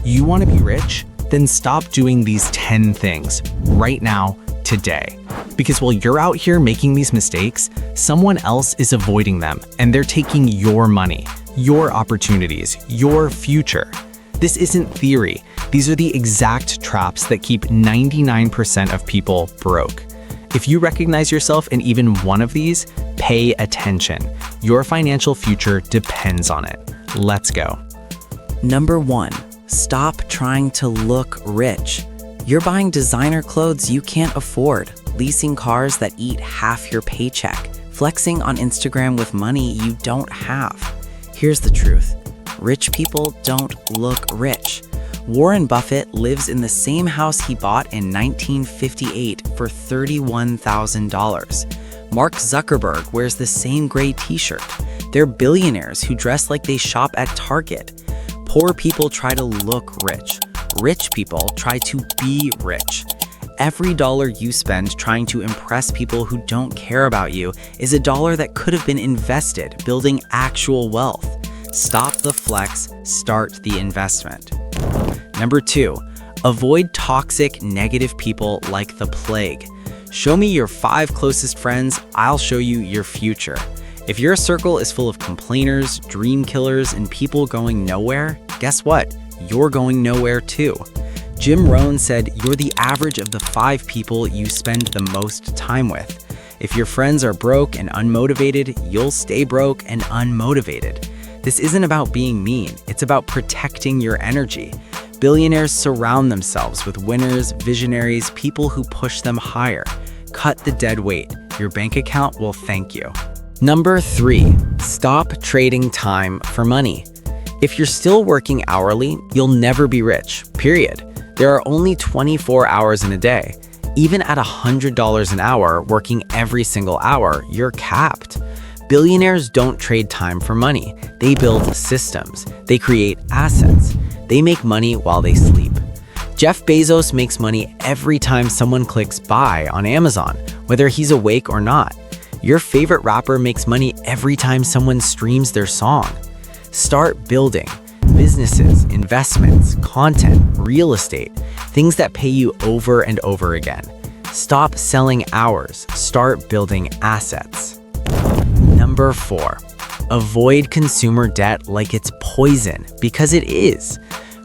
You want to be rich? Then stop doing these 10 things right now, today. Because while you're out here making these mistakes, someone else is avoiding them, and they're taking your money, your opportunities, your future. This isn't theory. These are the exact traps that keep 99% of people broke. If you recognize yourself in even one of these, pay attention. Your financial future depends on it. Let's go. Number 1, stop trying to look rich. You're buying designer clothes you can't afford, leasing cars that eat half your paycheck, flexing on Instagram with money you don't have. Here's the truth. Rich people don't look rich. Warren Buffett lives in the same house he bought in 1958 for $31,000. Mark Zuckerberg wears the same gray t-shirt. They're billionaires who dress like they shop at Target. Poor people try to look rich. Rich people try to be rich. Every dollar you spend trying to impress people who don't care about you is a dollar that could have been invested building actual wealth. Stop the flex, start the investment. Number 2, avoid toxic, negative people like the plague. Show me your 5 closest friends, I'll show you your future. If your circle is full of complainers, dream killers, and people going nowhere, guess what? You're going nowhere too. Jim Rohn said you're the average of the 5 people you spend the most time with. If your friends are broke and unmotivated, you'll stay broke and unmotivated. This isn't about being mean, it's about protecting your energy. Billionaires surround themselves with winners, visionaries, people who push them higher. Cut the dead weight. Your bank account will thank you. Number 3, stop trading time for money. If you're still working hourly, you'll never be rich, period. There are only 24 hours in a day. Even at $100 an hour, working every single hour, you're capped. Billionaires don't trade time for money. They build systems. They create assets. They make money while they sleep. Jeff Bezos makes money every time someone clicks buy on Amazon, whether he's awake or not. Your favorite rapper makes money every time someone streams their song. Start building businesses, investments, content, real estate, things that pay you over and over again. Stop selling hours, start building assets. Number 4, avoid consumer debt like it's poison, because it is.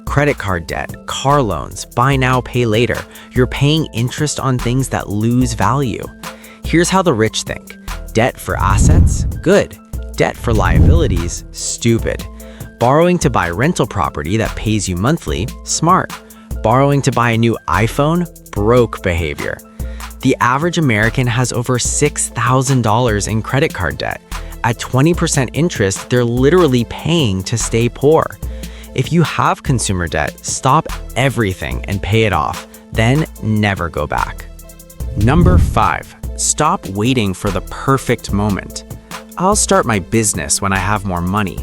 Credit card debt, car loans, buy now, pay later. You're paying interest on things that lose value. Here's how the rich think. Debt for assets? Good. Debt for liabilities? Stupid. Borrowing to buy rental property that pays you monthly? Smart. Borrowing to buy a new iPhone? Broke behavior. The average American has over $6,000 in credit card debt. At 20% interest, they're literally paying to stay poor. If you have consumer debt, stop everything and pay it off, then never go back. Number 5, stop waiting for the perfect moment. I'll start my business when I have more money.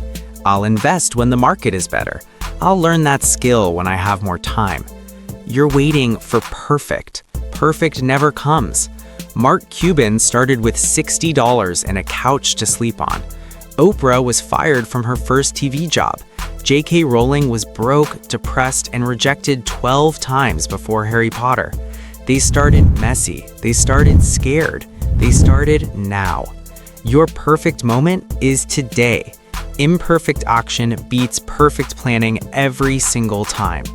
I'll invest when the market is better. I'll learn that skill when I have more time. You're waiting for perfect. Perfect never comes. Mark Cuban started with $60 and a couch to sleep on. Oprah was fired from her first TV job. J.K. Rowling was broke, depressed, and rejected 12 times before Harry Potter. They started messy. They started scared. They started now. Your perfect moment is today. Imperfect action beats perfect planning every single time.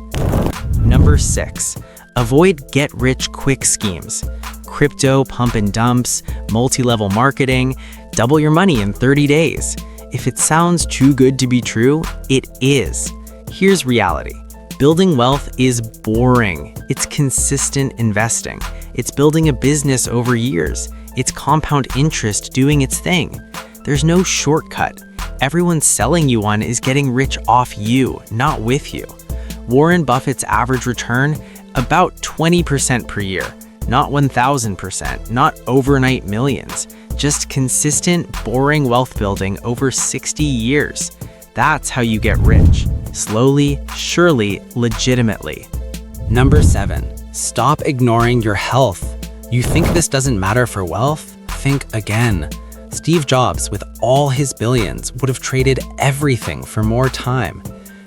Number 6, avoid get-rich-quick schemes. Crypto pump and dumps, multi-level marketing, double your money in 30 days. If it sounds too good to be true, it is. Here's reality. Building wealth is boring. It's consistent investing. It's building a business over years. It's compound interest doing its thing. There's no shortcut. Everyone selling you one is getting rich off you, not with you. Warren Buffett's average return, about 20% per year. Not 1,000%, not overnight millions. Just consistent, boring wealth building over 60 years. That's how you get rich. Slowly, surely, legitimately. Number 7, stop ignoring your health. You think this doesn't matter for wealth? Think again. Steve Jobs, with all his billions, would have traded everything for more time.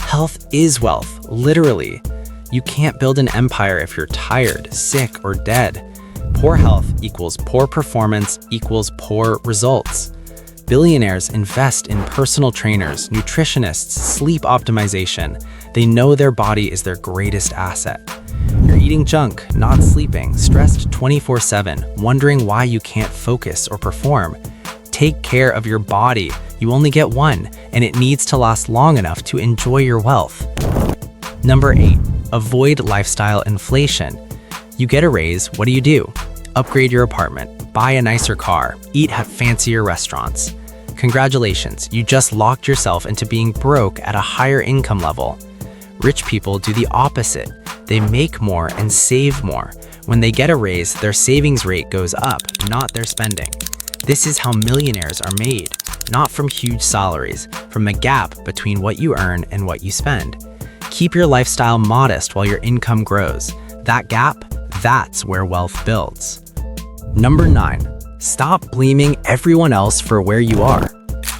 Health is wealth, literally. You can't build an empire if you're tired, sick, or dead. Poor health equals poor performance equals poor results. Billionaires invest in personal trainers, nutritionists, sleep optimization. They know their body is their greatest asset. You're eating junk, not sleeping, stressed 24/7, wondering why you can't focus or perform. Take care of your body. You only get one, and it needs to last long enough to enjoy your wealth. Number 8, avoid lifestyle inflation. You get a raise, what do? Upgrade your apartment, buy a nicer car, eat at fancier restaurants. Congratulations, you just locked yourself into being broke at a higher income level. Rich people do the opposite. They make more and save more. When they get a raise, their savings rate goes up, not their spending. This is how millionaires are made, not from huge salaries, from the gap between what you earn and what you spend. Keep your lifestyle modest while your income grows. That gap, that's where wealth builds. Number 9, stop blaming everyone else for where you are.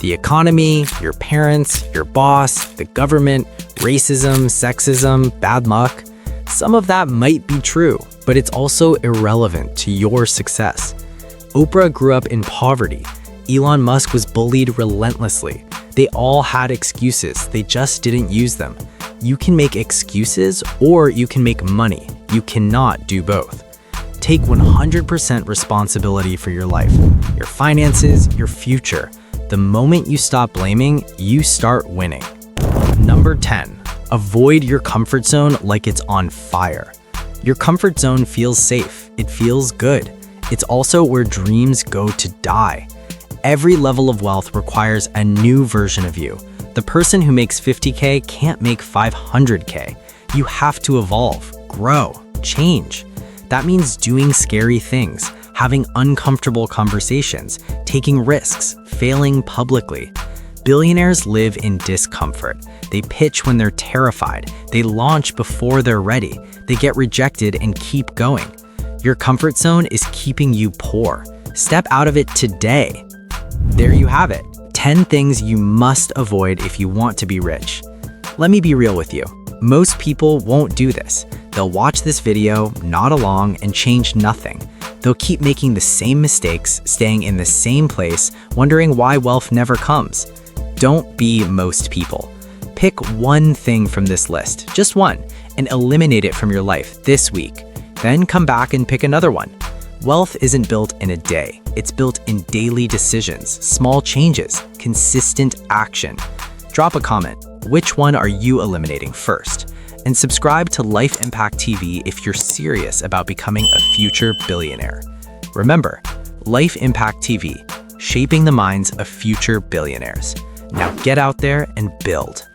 The economy, your parents, your boss, the government, racism, sexism, bad luck. Some of that might be true, but it's also irrelevant to your success. Oprah grew up in poverty. Elon Musk was bullied relentlessly. They all had excuses, they just didn't use them. You can make excuses or you can make money. You cannot do both. Take 100% responsibility for your life, your finances, your future. The moment you stop blaming, you start winning. Number 10, avoid your comfort zone like it's on fire. Your comfort zone feels safe. It feels good. It's also where dreams go to die. Every level of wealth requires a new version of you. The person who makes 50K can't make 500K. You have to evolve, grow, change. That means doing scary things, having uncomfortable conversations, taking risks, failing publicly. Billionaires live in discomfort. They pitch when they're terrified. They launch before they're ready. They get rejected and keep going. Your comfort zone is keeping you poor. Step out of it today. There you have it. 10 things you must avoid if you want to be rich. Let me be real with you. Most people won't do this. They'll watch this video, nod along, and change nothing. They'll keep making the same mistakes, staying in the same place, wondering why wealth never comes. Don't be most people. Pick one thing from this list, just one, and eliminate it from your life this week. Then come back and pick another one. Wealth isn't built in a day. It's built in daily decisions, small changes, consistent action. Drop a comment. Which one are you eliminating first? And subscribe to Life Impact TV if you're serious about becoming a future billionaire. Remember, Life Impact TV, shaping the minds of future billionaires. Now get out there and build.